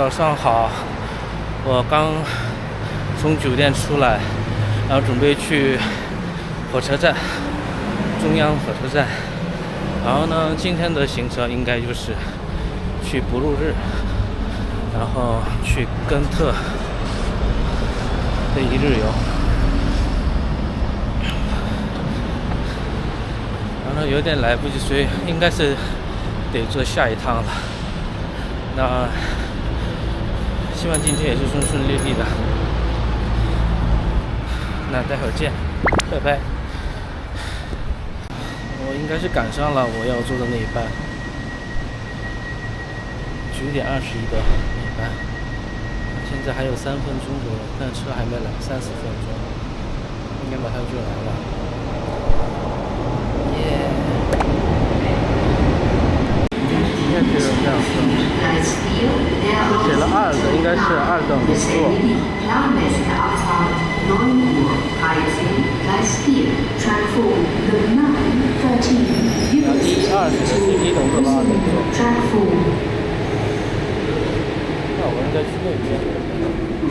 早上好，我刚从酒店出来，然后准备去火车站，中央火车站。然后呢，今天的行程应该就是去不入日，然后去根特的一日游。然后有点来不及，所以应该是得坐下一趟了。那希望今天也是顺顺利利的。那待会儿见，拜拜。我应该是赶上了我要坐的那一班，9点21的那班。现在还有3分钟左右，但车还没来，30分钟，应该马上就来了。应该是这样子，写了2个，应该是2等座。1、2是1等座和2等座。那我应该去那边。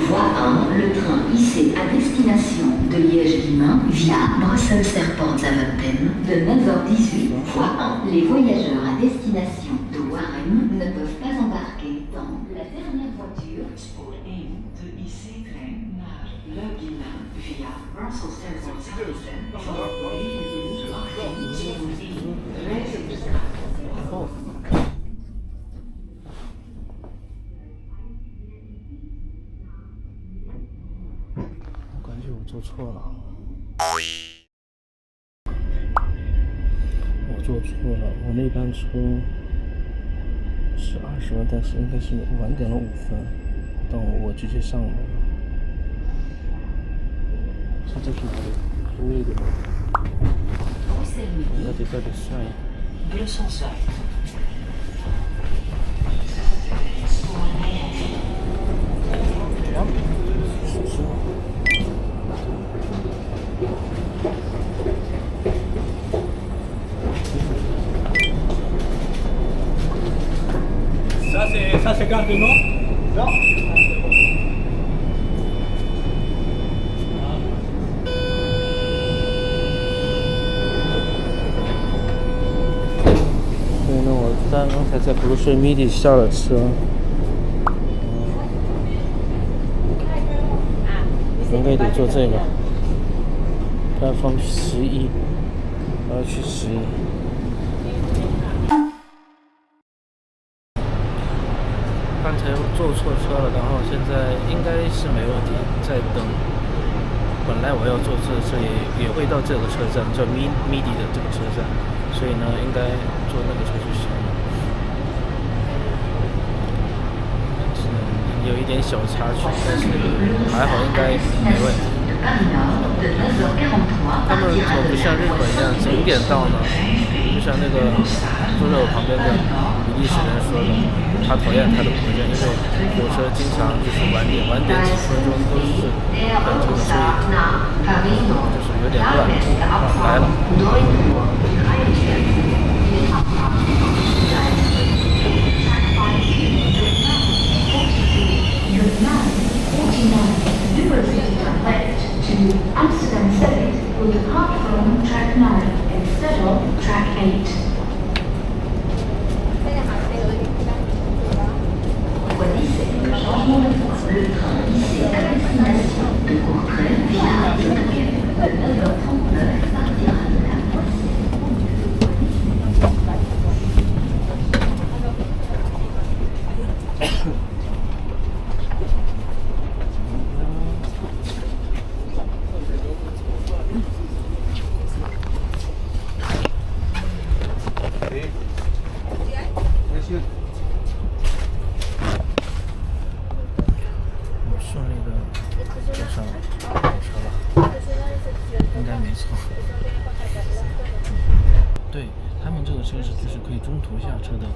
Voie 1, le train IC à destination de Liège-Guillemins via Bruxelles-Serpent-Zaventem de 9h18. Voie 1. Les voyageurs à destination de Warren ne peuvent pas embarquer dans la dernière voiture. Spoor 1 de IC-trein naar Le-Guillemins via Bruxelles-Serpent-Zaventem voor 9:18. 我做错了，我那班车是20分，但是应该是晚点了5分，但我直接上来了。是这是哪里？是那个吗？应该得这里算一下。Ça c'est garde non? Non. 所以呢，我刚才在布鲁塞米迪下了车，应该得坐这个，platform 11，我要去11。刚才坐错车了，然后现在应该是没问题，在等。本来我要坐这车也会到这个车站，叫米迪的这个车站，所以呢应该坐那个车就行了。有一点小插曲，但是还好，应该没问题。他们可不像日本一样整点到呢，就像那个坐在我旁边的比利时人说的，他讨厌他的国家，因为火车经常就是晚点几分钟都是很突出，就是有点乱，来了。Amsterdam Zuid will depart from track 9 instead of track 8. Voici le changement de voie. Le train IC à destination de Courtrai via Zutphen de 9h39 partira de la Poissy.对，他们这个车是就是可以中途下车的，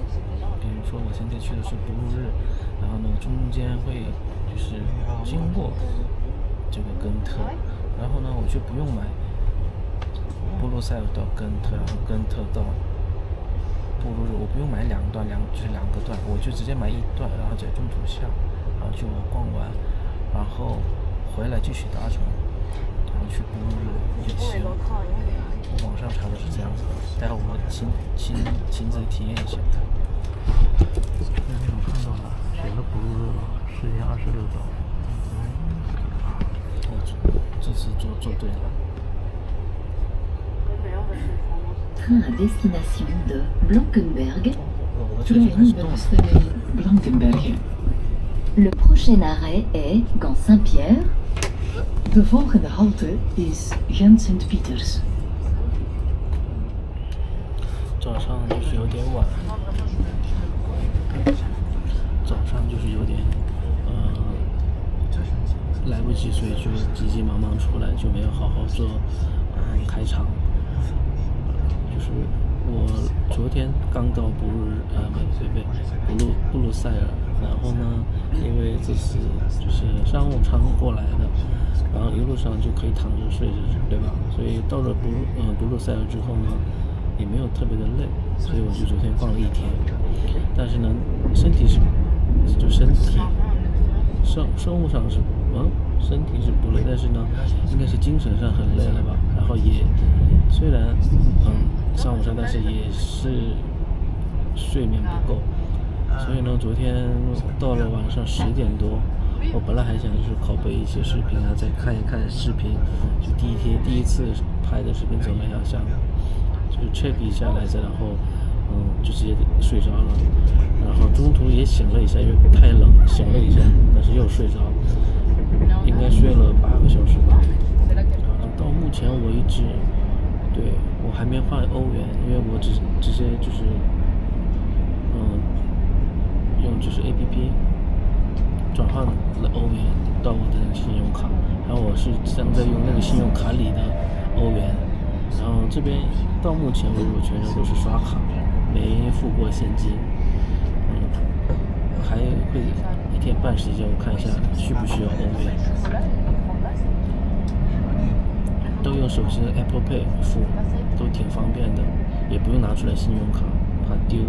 比如说我现在去的是不入日，然后呢中间会就是经过这个根特，然后呢我就不用买布鲁塞尔到根特，然后根特到布鲁日，我不用买2段，就是2个段，我就直接买1段，然后在中途下。后就逛完，然后回来继续搭乘，然后去布鲁日也行。我网上查的是这样子的，待会我亲自体验一下。我看到了，写了布鲁日了，10点26到。这次做对了。Train à destination de Blankenberg. Blankenberg. Le prochain arrêt est Gand Saint-Pierre. De volgende halte is Gent Sint-Pieters. 早上就是有点晚，来不及，所以就急急忙忙出来，就没有好好做开场。就是我昨天刚到布鲁塞尔，然后呢，因为这次就是商务舱过来的，然后一路上就可以躺着睡着，对吧？所以到了布鲁塞尔之后呢，也没有特别的累，所以我就昨天放了一天。但是呢，身体生物上是身体是不累，但是呢，应该是精神上很累了吧。然后也虽然上午上，但是也是睡眠不够，所以呢，昨天到了晚上10点多，我本来还想就是拷贝一些视频啊，再看一看视频，就第一次拍的视频怎么样，想就是 check 一下来着，然后就直接睡着了，然后中途也醒了一下，因为太冷醒了一下，但是又睡着，应该睡了8个小时吧。然后到目前为止，对我还没换欧元，因为我直接就是用就是 APP 转换了欧元到我的信用卡，然后我是现在用那个信用卡里的欧元，然后这边到目前为止我全程都是刷卡，没付过现金。还会1天半时间我看一下需不需要欧元，都用手机的 Apple Pay 付，都挺方便的，也不用拿出来信用卡，怕丢。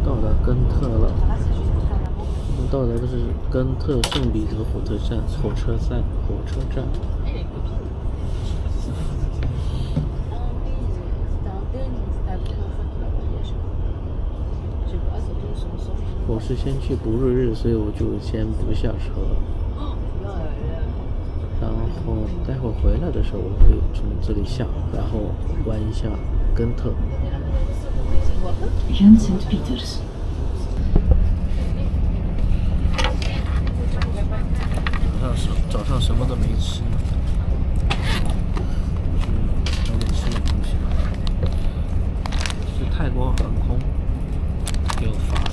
到达根特了，我们到达的是根特圣彼得火车站。我是先去布鲁日，所以我就先不下车，然后待会回来的时候我会从这里下，然后玩一下根特。Gent Sint-Pieters. 早上什么都没吃，找点吃的东西吧。是泰国航空给我发的。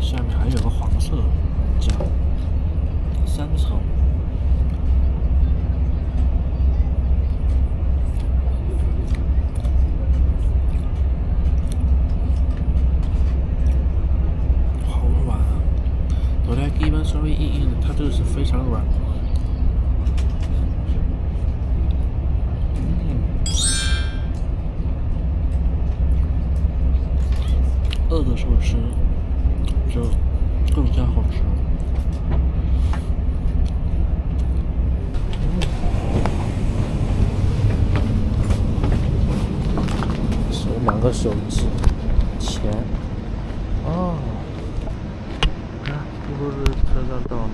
下面还有个黄色酱，3层。好软啊！哆啦 A 梦稍微硬硬的，它这个是非常软。饿的时候吃就更加好吃。是2个手机，钱。哦，看，布鲁日车站到了。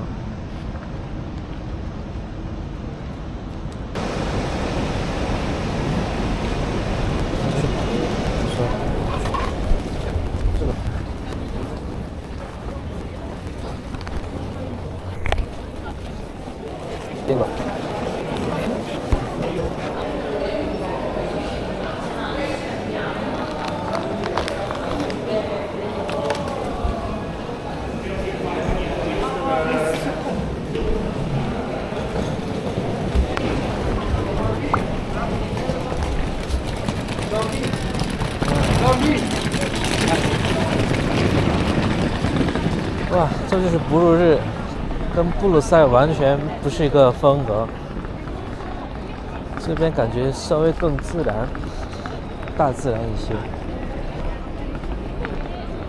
这就是布鲁日，跟布鲁塞尔完全不是一个风格。这边感觉稍微更自然，大自然一些，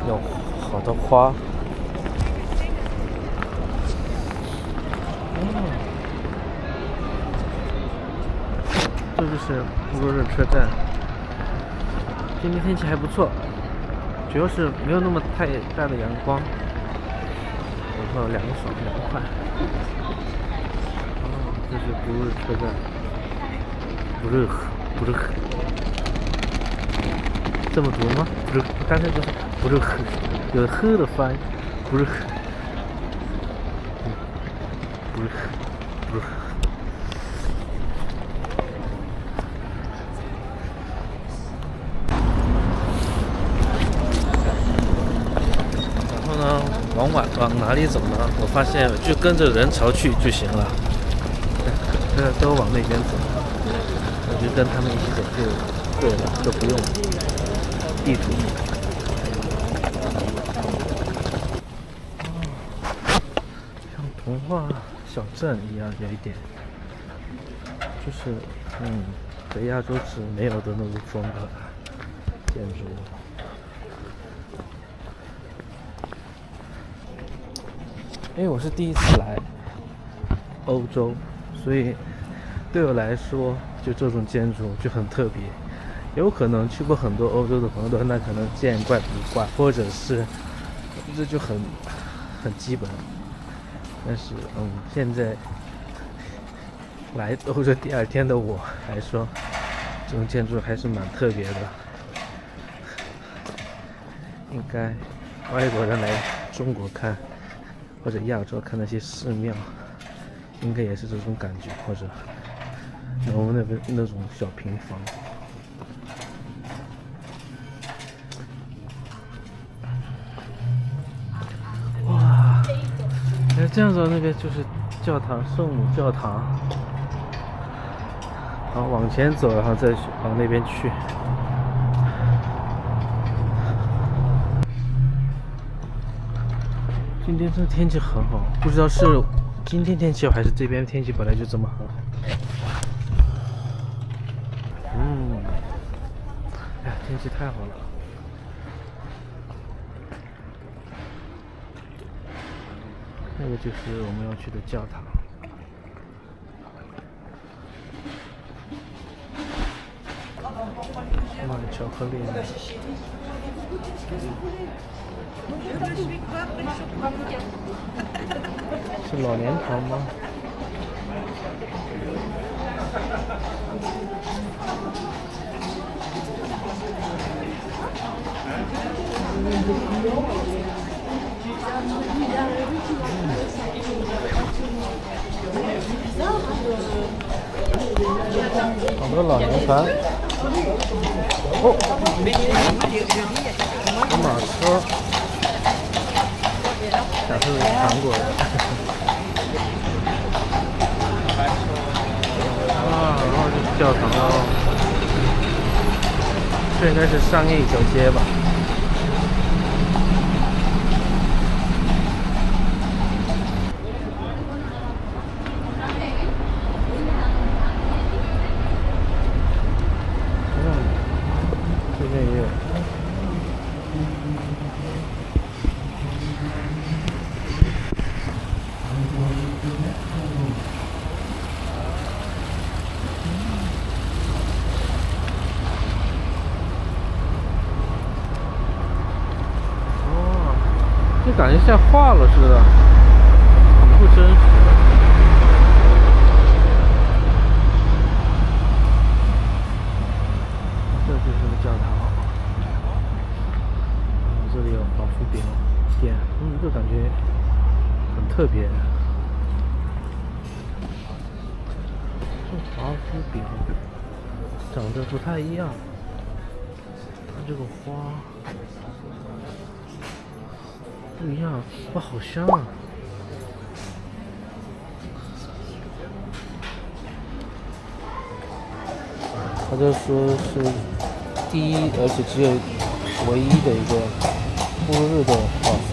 有好多花。这就是布鲁日车站。今天天气还不错，主要是没有那么太大的阳光，然后凉爽凉快。这是布鲁日车站，布鲁克，这么读吗？布鲁，刚才就是布鲁克，有呵的发音，布鲁克，布鲁克，布鲁克。往哪里走呢？我发现就跟着人潮去就行了，都往那边走，我就跟他们一起走就对了，都不用地图。像童话小镇一样，有一点，就是北亚洲是没有的那种风格建筑。因为我是第一次来欧洲，所以对我来说，就这种建筑就很特别。有可能去过很多欧洲的朋友，那可能见怪不怪，或者是这就很基本。但是现在来欧洲第2天的我来说，这种建筑还是蛮特别的。应该外国人来中国看，或者亚洲看那些寺庙，应该也是这种感觉，或者我们那种小平房。哇，这样子那边就是教堂，圣母教堂。然后往前走，然后再往那边去。今天这天气很好，不知道是今天天气好还是这边天气本来就这么好。哎呀，天气太好了。那个就是我们要去的教堂。买巧克力。是老年堂吗？好多老年团。哦，有马车，想是韩国人。然后就是教堂喽。这应该是商业一条街吧。这边也有。就感觉像画了似的，很不真实。这就是个教堂，这里有华夫饼店，这感觉很特别。这华夫饼长得不太一样，它这个花不一样，哇，好香啊！他就说是第一，而且只有唯一的一个布鲁日的画风。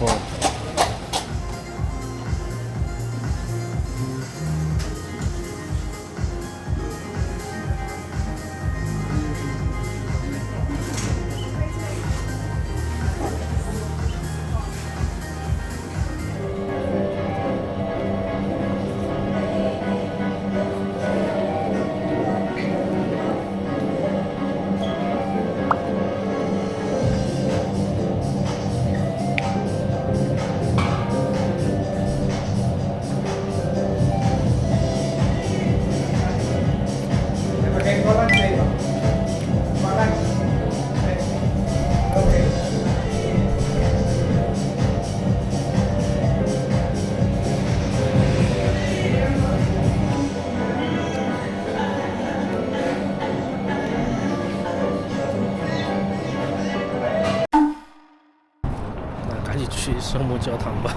圣母教堂吧，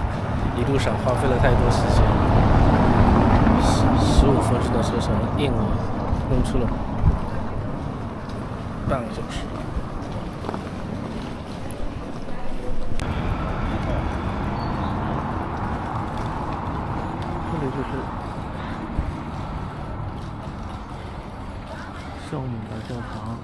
一路上花费了太多时间，15分钟的车程硬弄出了半个小时。这里就是圣母的教堂。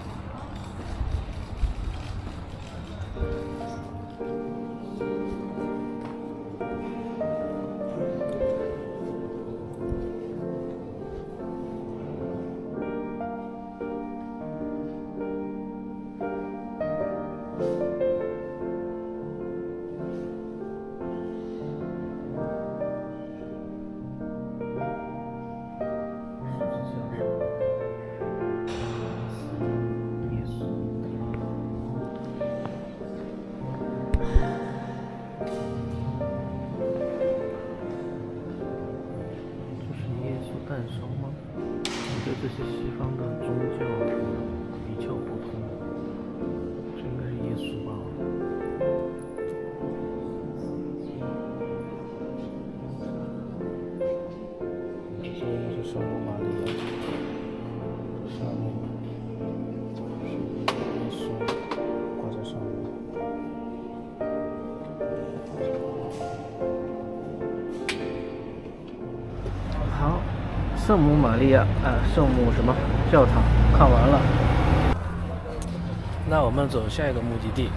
诞生吗？我觉得这些西方的宗教比较不同，这应该是耶稣吧。这是应该是圣母玛利亚，上面是耶稣挂在上面。好。圣母玛利亚圣母什么教堂看完了，那我们走下一个目的地。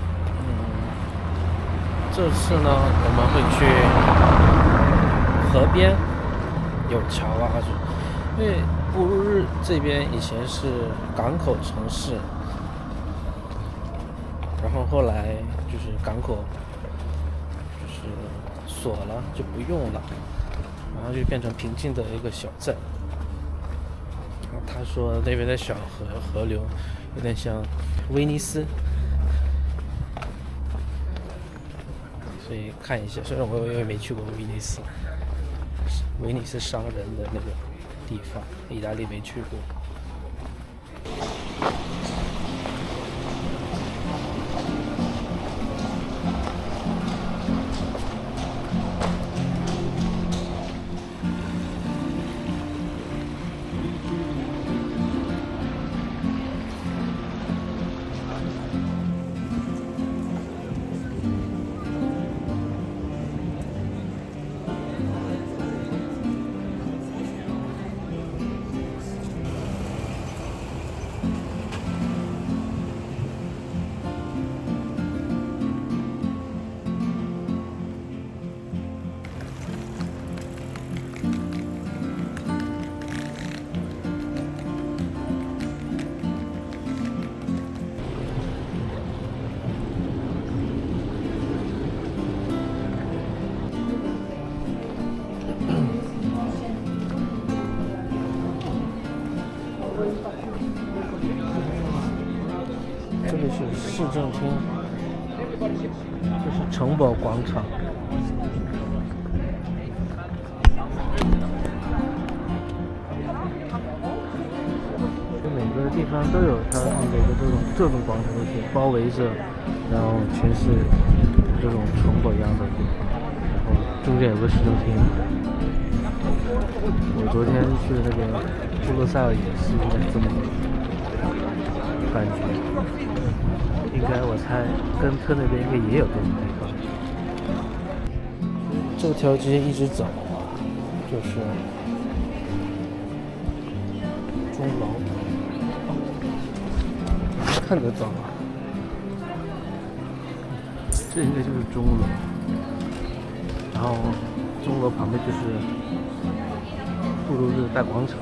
这次呢，我们会去河边，有桥啊，因为布鲁日这边以前是港口城市，然后后来就是港口就是锁了，就不用了，然后就变成平静的一个小镇。他说那边的小河流有点像威尼斯，所以看一下。虽然我也没去过威尼斯，威尼斯商人的那个地方，意大利没去过。这里是市政厅，这是城堡广场。每个地方都有它每个这种广场都是包围着，然后全是这种城堡一样的地方，然后中间有个市政厅。我昨天去的那个布鲁塞尔也是应该这么感觉，应该我猜跟特那边应该也有这种地方。这条街一直走，就是钟楼，看得到啊，这应该就是钟楼，然后钟楼旁边就是布鲁日大广场。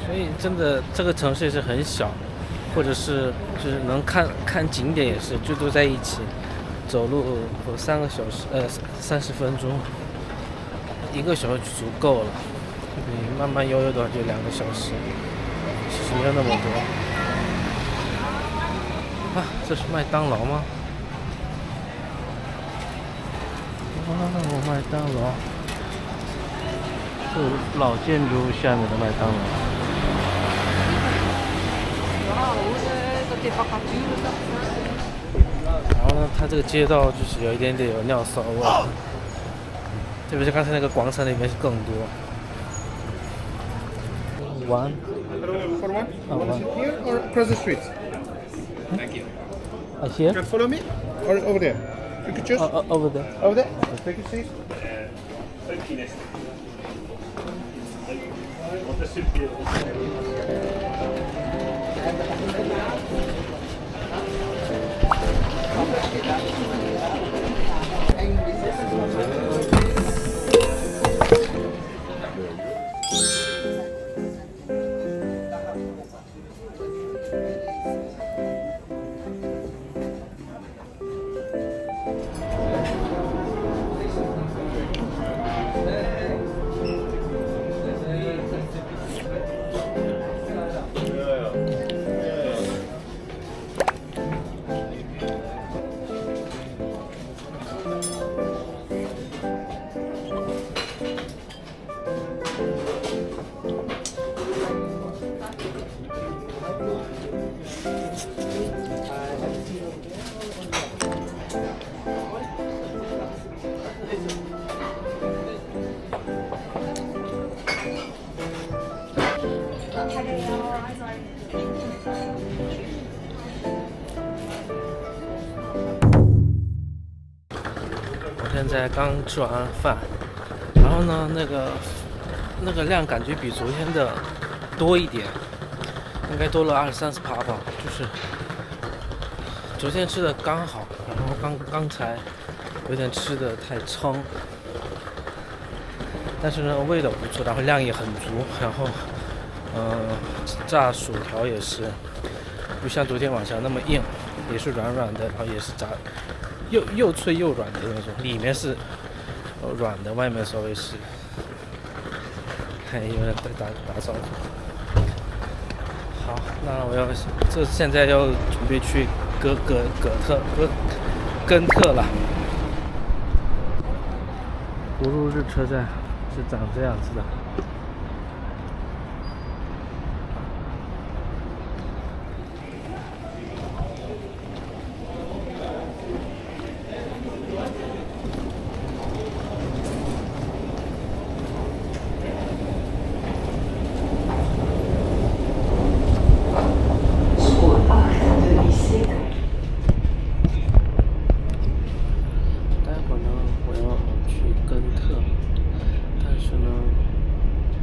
所以真的这个城市也是很小，或者是就是能看景点也是就都在一起，走路3个小时30分钟，1个小时就足够了。你慢慢悠悠的话就2个小时，其实没有那么多。啊，这是麦当劳吗？麦当劳，这老建筑下面的麦当劳。然后呢，它这个街道就是有一点点有尿骚味，特别是刚才那个广场那边是更多。One. For one? Oh, one. Here or across the street? Here? You can follow me or over there? You could choose. Over there. Over there? Take your seat.我现在刚吃完饭，然后呢，那个量感觉比昨天的多一点，应该多了20-30%吧。就是昨天吃的刚好，然后刚才有点吃的太撑，但是呢味道不错，然后量也很足，然后炸薯条也是不像昨天晚上那么硬，也是软软的，然后也是炸又脆又软的那种，里面是软的，外面稍微是，有人在打招呼。好，那我现在要准备去根特了。乌鲁日车站是长这样子的。待会儿呢，我要去根特，但是呢，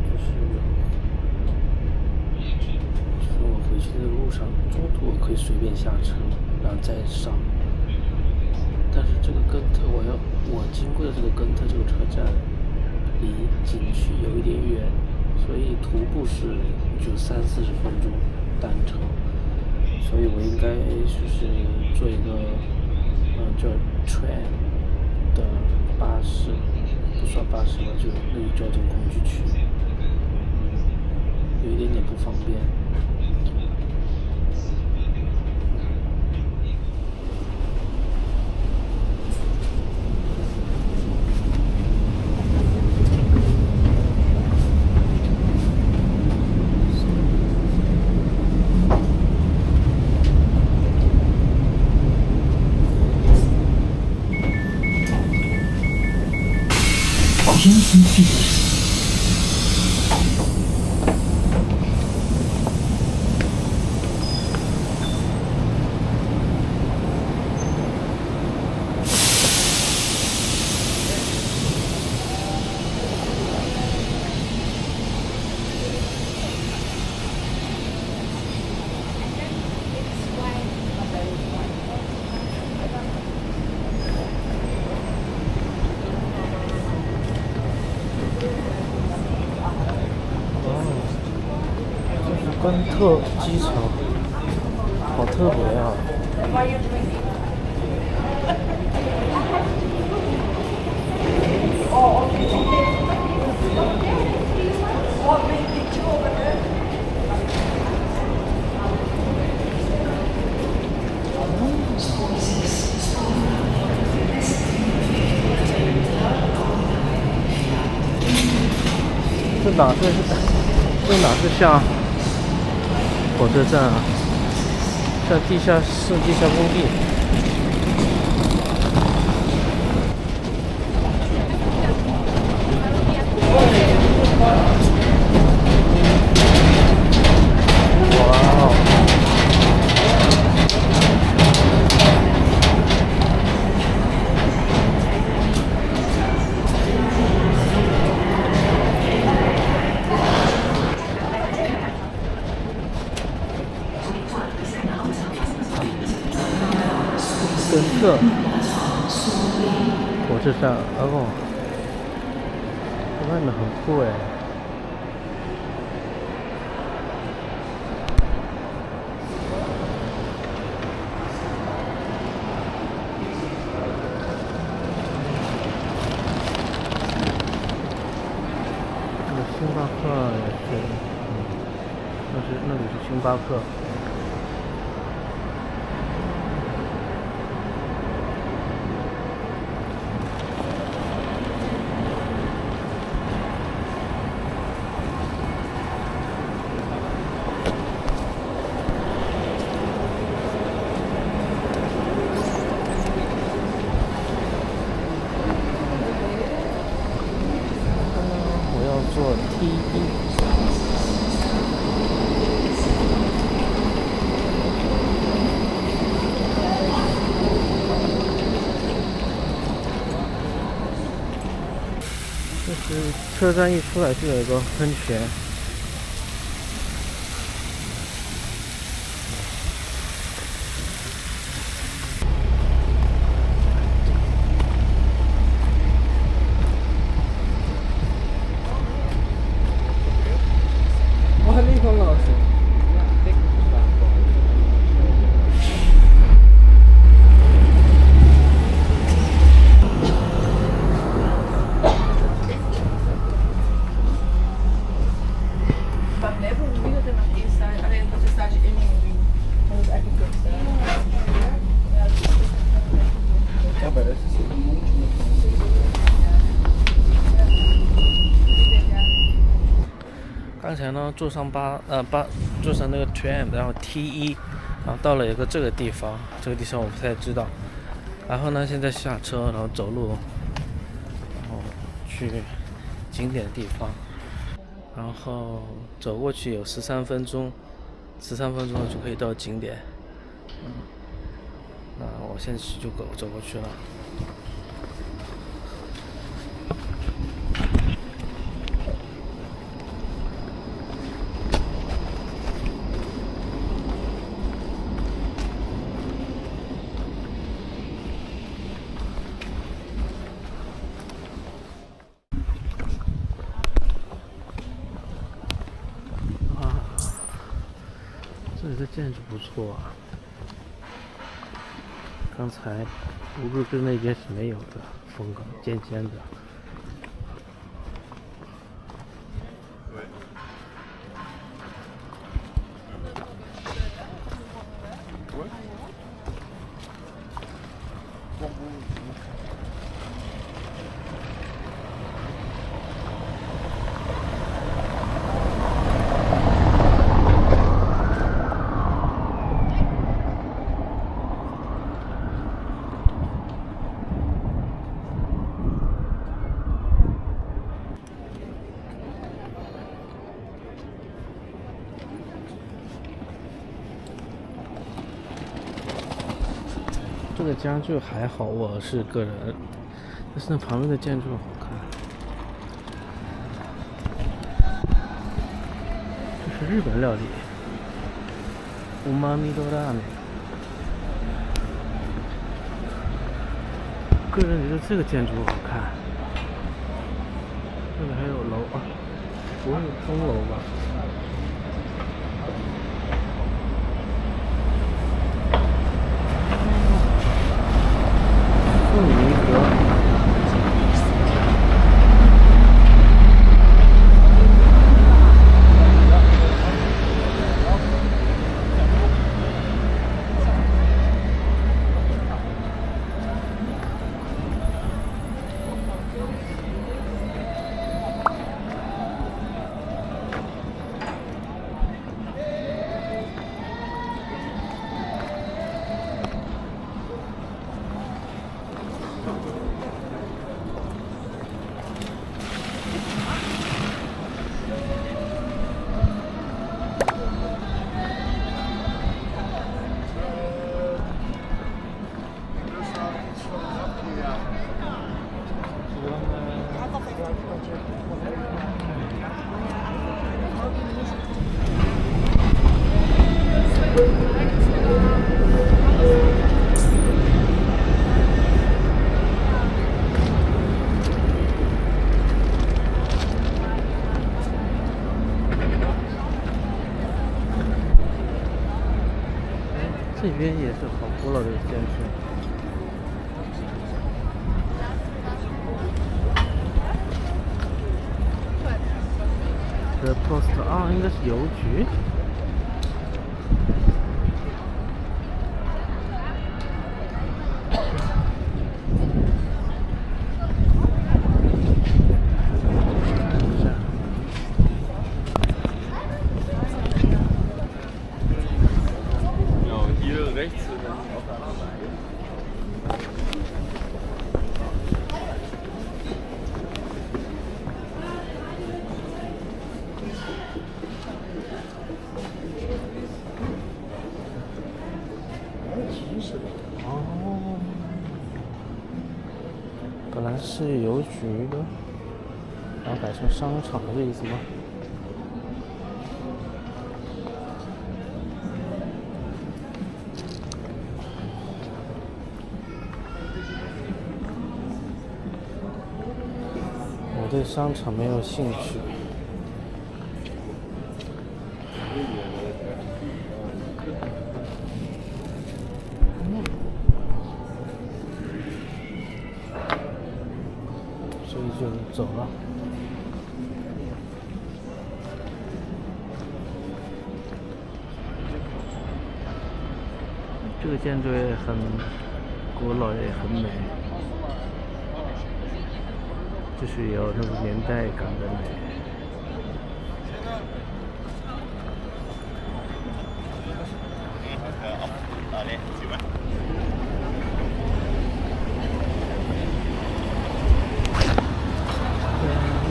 就是我回去的路上，中途我可以随便下车，然后再上。但是这个根特，我经过的这个根特这个车站，离景区有一点远，所以徒步是就30-40分钟单程，所以我应该就是做一个叫 train 的巴士，不算巴士吧，就那个交通工具去，有一点点不方便。Jensen Peters. 班特机场，好特别啊！这哪是像火车站啊？像地下工地。哇哦！根特火车站哦，这外面很酷哎。这个星巴克也是，那里是星巴克。坐 T1，就是车站一出来就有一个喷泉。老师，刚才呢坐上坐上那个 tram， 然后 T1， 然后到了一个这个地方我不太知道。然后呢现在下车，然后走路，然后去景点的地方，然后走过去有13分钟就可以到景点。那我现在就走过去了。这里的建筑不错啊，刚才乌鲁日那边是没有的风格，尖尖的。这个家具还好，我是个人，但是那旁边的建筑好看。这是日本料理，乌妈咪多拉面。个人觉得这个建筑好看。这里还有楼啊，不会有钟楼吧？这边也是好古老的建筑。The Post 啊，应该是邮局。哦，本来是邮局的，然后改成商场的意思吗？我对商场没有兴趣。所以就走了。这个建筑也很古老，也很美，就是有那种年代感的美。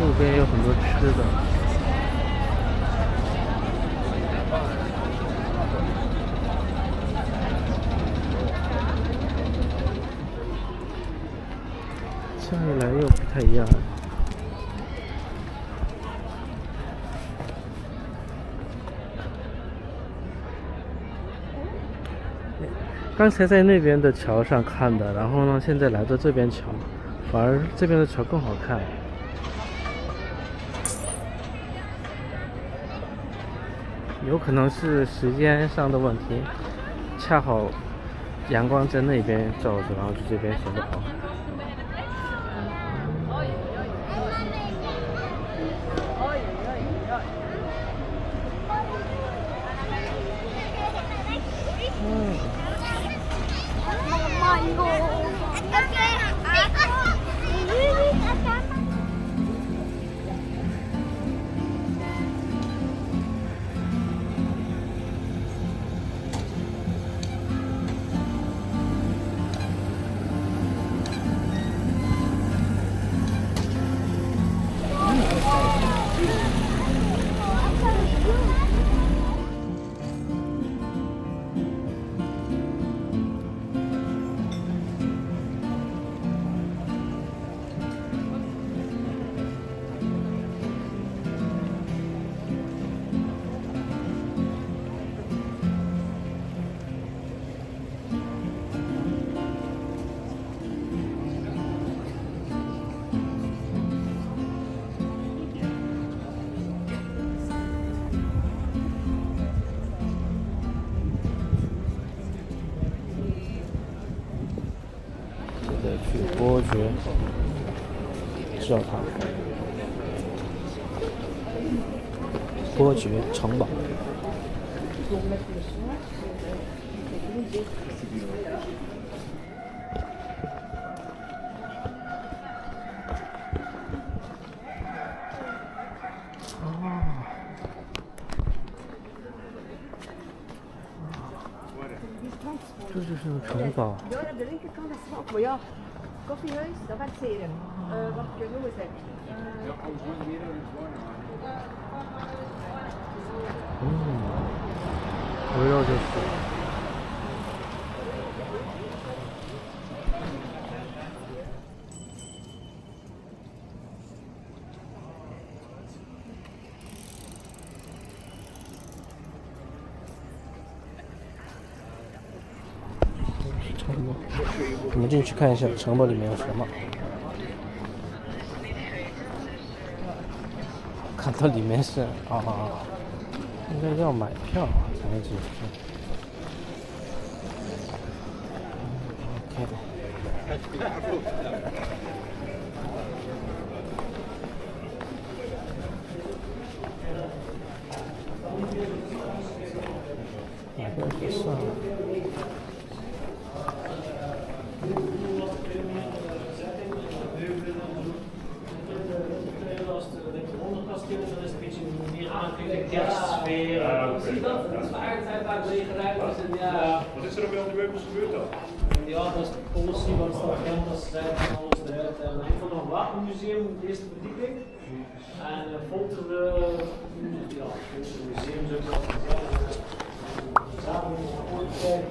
路边有很多吃的。下一来又不太一样。刚才在那边的桥上看的，然后呢，现在来到这边桥，反而这边的桥更好看。有可能是时间上的问题，恰好阳光在那边照着，然后就这边显得好看。去伯爵教堂、伯爵城堡。这就是那个城堡。Koffiehuis, dat gaat zeer. Wat kunnen we zeggen? 围绕就是。城堡，我们进去看一下城堡里面有什么。看到里面是应该要买票才能进去。开的。哪个是算了？Wat is er op de meubels gebeurd dan? Ja, dat is politie, wat staat bekend, dat ze alles eruit. Ik vond nog een wapenmuseum op de eerste verdieping. En een fotomuseum, zo dat zaten we ooit zelf.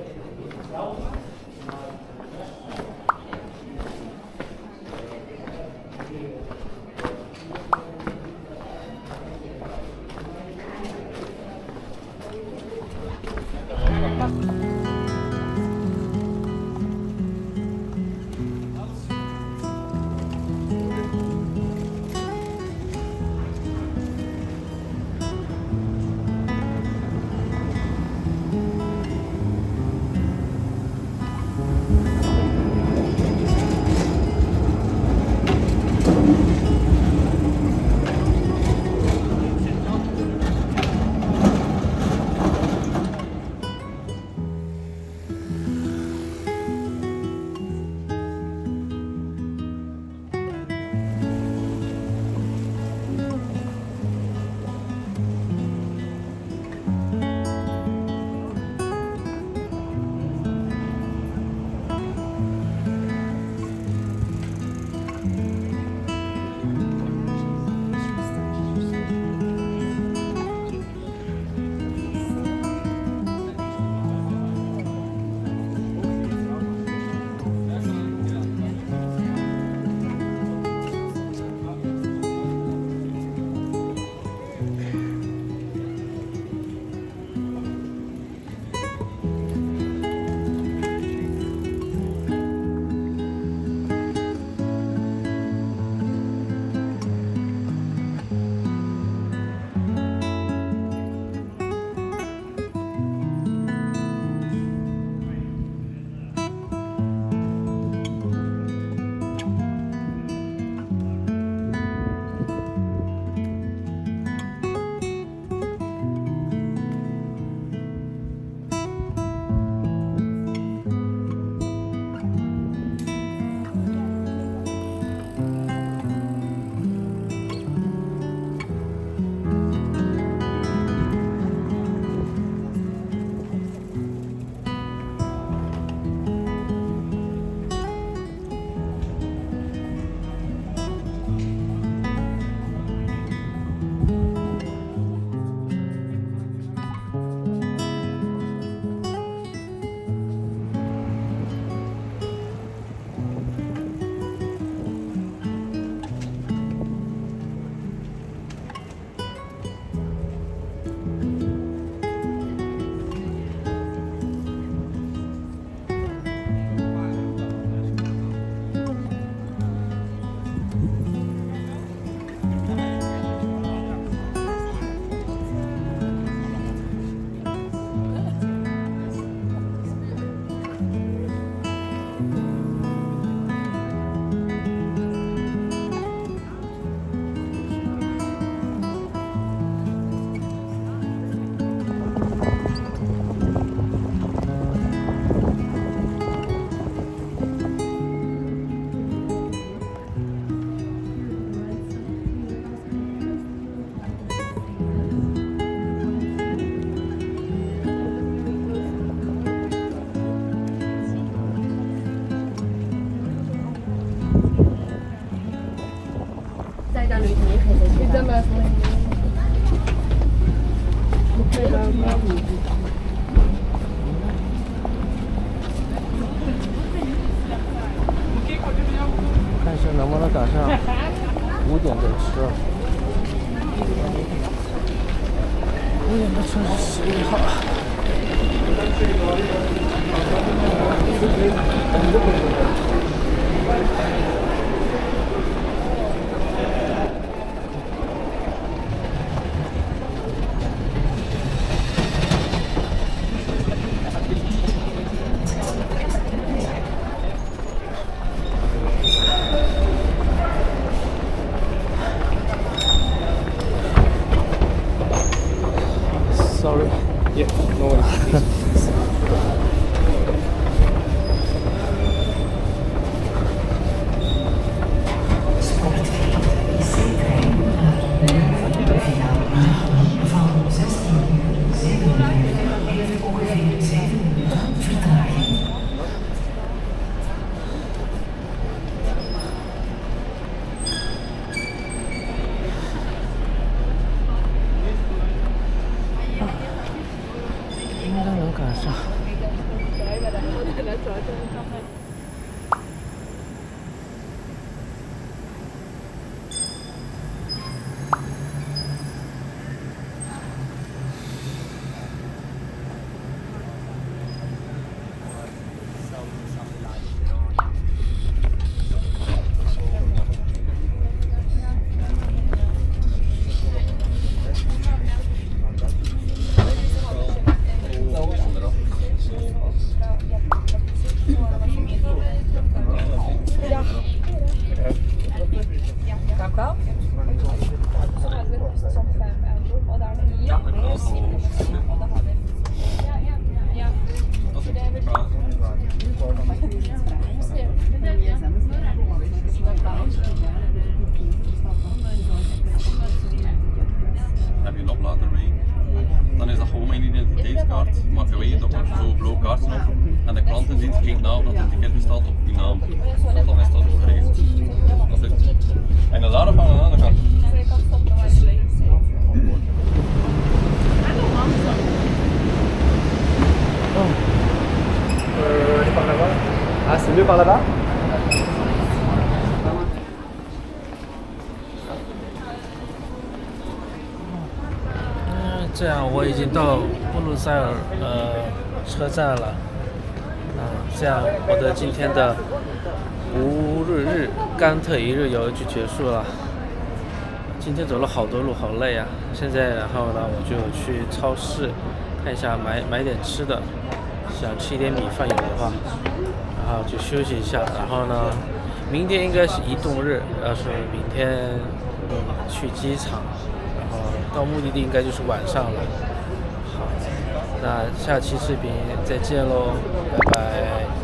看一下能不能赶上5点的车。5点的车是11号。Sorry. Yeah, no worries. Van 16 uur 7 minuten heeft ongeveer 7 minuten vertraging.应该能赶上。Heb je een oplader mee, dan is dat gewoon mijn identiteitskaart, maar je weet dat er zo'n blauw kaartje op en de klantendienst kijkt na of dat het ticket bestaat op je naam. Dan is dat ook geregeld. Dat is het. En dan daarop aan de andere kant. Ah, c'est mieux par là-bas? 这样我已经到布鲁塞尔车站了。这样我的今天的5日甘特一日游就结束了。今天走了好多路，好累啊！现在然后呢，我就去超市看一下买点吃的，想吃一点米饭有的话，然后就休息一下。然后呢，明天应该是移动日，要是明天去机场，然后到目的地应该就是晚上了。好，那下期视频再见喽，拜拜。